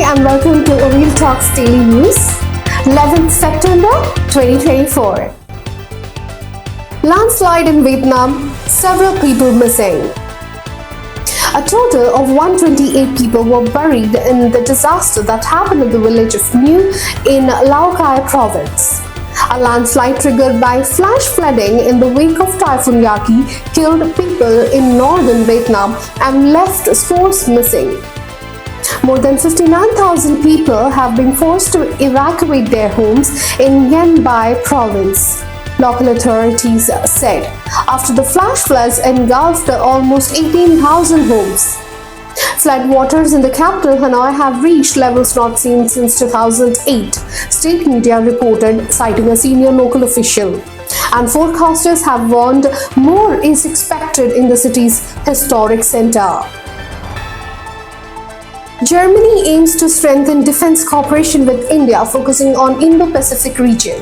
and welcome to Orell Talk's Daily News, 11th September 2024. Landslide in Vietnam, several people missing. A total of 128 people were buried in the disaster that happened in the village of New in Lao Cai province. A landslide triggered by flash flooding in the wake of Typhoon Yaki killed people in northern Vietnam and left scores missing. More than 59,000 people have been forced to evacuate their homes inIen Bai province, local authorities said, after the flash floods engulfed almost 18,000 homes. Flood waters in the capital Hanoi have reached levels not seen since 2008, state media reported, citing a senior local official. And forecasters have warned more is expected in the city's historic center. Germany aims to strengthen defense cooperation with India, focusing on Indo-Pacific region.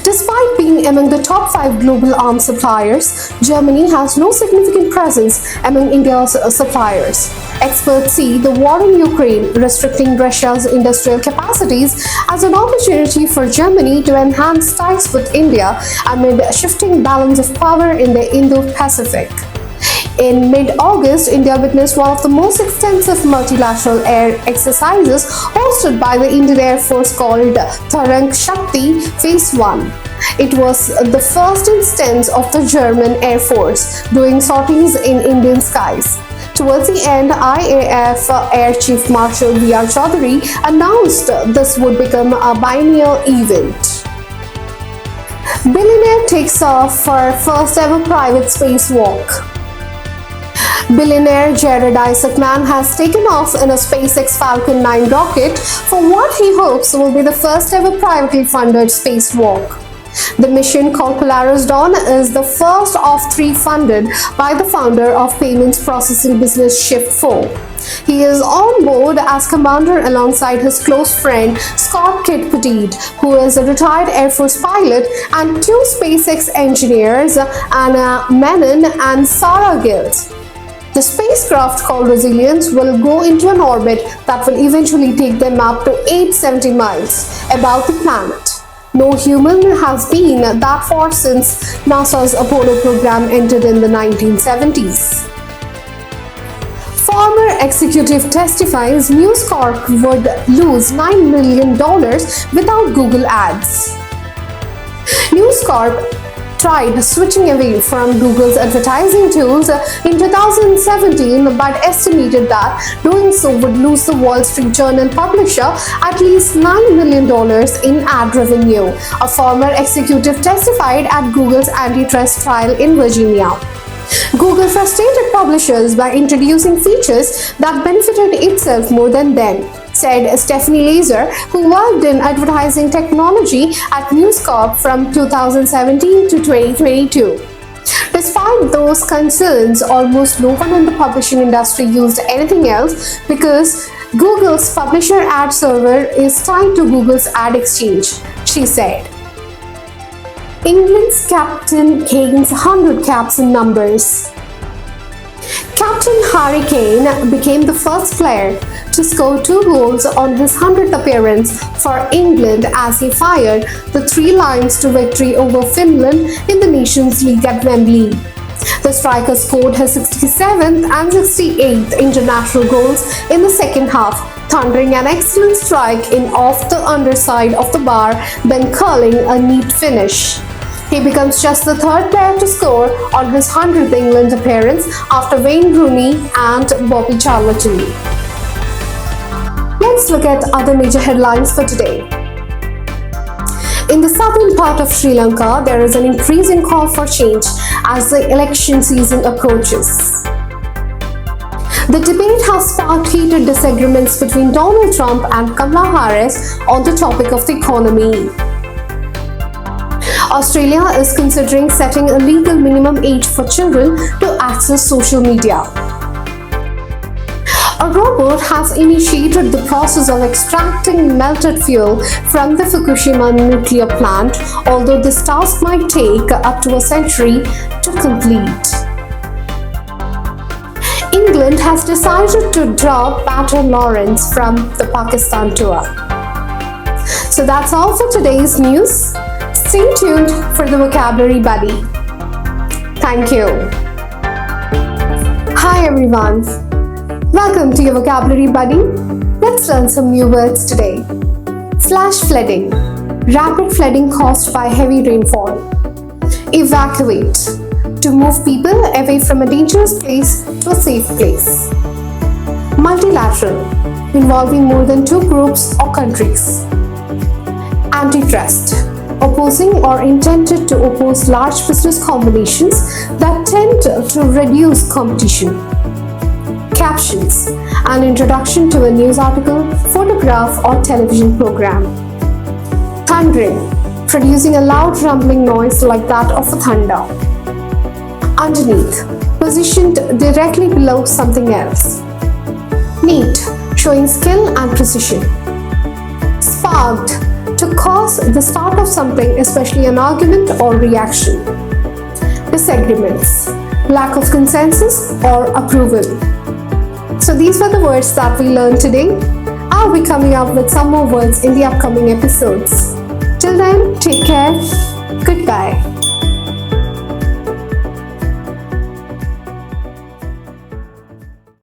Despite being among the top 5 global arms suppliers, Germany has no significant presence among India's suppliers. Experts see the war in Ukraine restricting Russia's industrial capacities as an opportunity for Germany to enhance ties with India amid a shifting balance of power in the Indo-Pacific. In mid-August, India witnessed one of the most extensive multilateral air exercises hosted by the Indian Air Force called Tarang Shakti Phase 1. It was the first instance of the German Air Force doing sorties in Indian skies. Towards the end, IAF Air Chief Marshal V.R. Chaudhary announced this would become a biennial event. Billionaire takes off for first ever private spacewalk. Billionaire Jared Isaacman has taken off in a SpaceX Falcon 9 rocket for what he hopes will be the first ever privately funded spacewalk. The mission, called Polaris Dawn, is the first of 3 funded by the founder of payments processing business Shift4. He is on board as commander alongside his close friend Scott Kidd Petit, who is a retired Air Force pilot, and 2 SpaceX engineers, Anna Menon and Sarah Gilt. The spacecraft, called Resilience, will go into an orbit that will eventually take them up to 870 miles above the planet. No human has been that far since NASA's Apollo program ended in the 1970s. Former executive testifies News Corp would lose $9 million without Google Ads. News Corp tried switching away from Google's advertising tools in 2017 but estimated that doing so would lose the Wall Street Journal publisher at least $9 million in ad revenue, a former executive testified at Google's antitrust trial in Virginia. Google frustrated publishers by introducing features that benefited itself more than them, said Stephanie Lazar, who worked in advertising technology at News Corp from 2017 to 2022. Despite those concerns, almost no one in the publishing industry used anything else because Google's publisher ad server is tied to Google's ad exchange, she said. England's captain gains 100 caps in numbers. Captain Harry Kane became the first player to score 2 goals on his 100th appearance for England as he fired the 3 Lions to victory over Finland in the Nations League at Wembley. The striker scored his 67th and 68th international goals in the second half, thundering an excellent strike in off the underside of the bar, then curling a neat finish. He becomes just the 3rd player to score on his 100th England appearance after Wayne Rooney and Bobby Charlton. Let's look at other major headlines for today. In the southern part of Sri Lanka, there is an increasing call for change as the election season approaches. The debate has sparked heated disagreements between Donald Trump and Kamala Harris on the topic of the economy. Australia is considering setting a legal minimum age for children to access social media. A robot has initiated the process of extracting melted fuel from the Fukushima nuclear plant, although this task might take up to a century to complete. England has decided to drop Patrick Lawrence from the Pakistan tour. So that's all for today's news. Stay tuned for the Vocabulary Buddy. Thank you. Hi everyone. Welcome to your Vocabulary Buddy. Let's learn some new words today. Flash flooding. Rapid flooding caused by heavy rainfall. Evacuate. To move people away from a dangerous place to a safe place. Multilateral. Involving more than two groups or countries. Antitrust. Opposing or intended to oppose large business combinations that tend to reduce competition. Captions. An introduction to a news article, photograph or television program. Thundering. Producing a loud rumbling noise like that of a thunder. Underneath. Positioned directly below something else. Neat. Showing skill and precision. Sparked. To cause the start of something, especially an argument or reaction. Disagreements. Lack of consensus or approval. So these were the words that we learned today. I'll be coming up with some more words in the upcoming episodes. Till then, take care. Goodbye.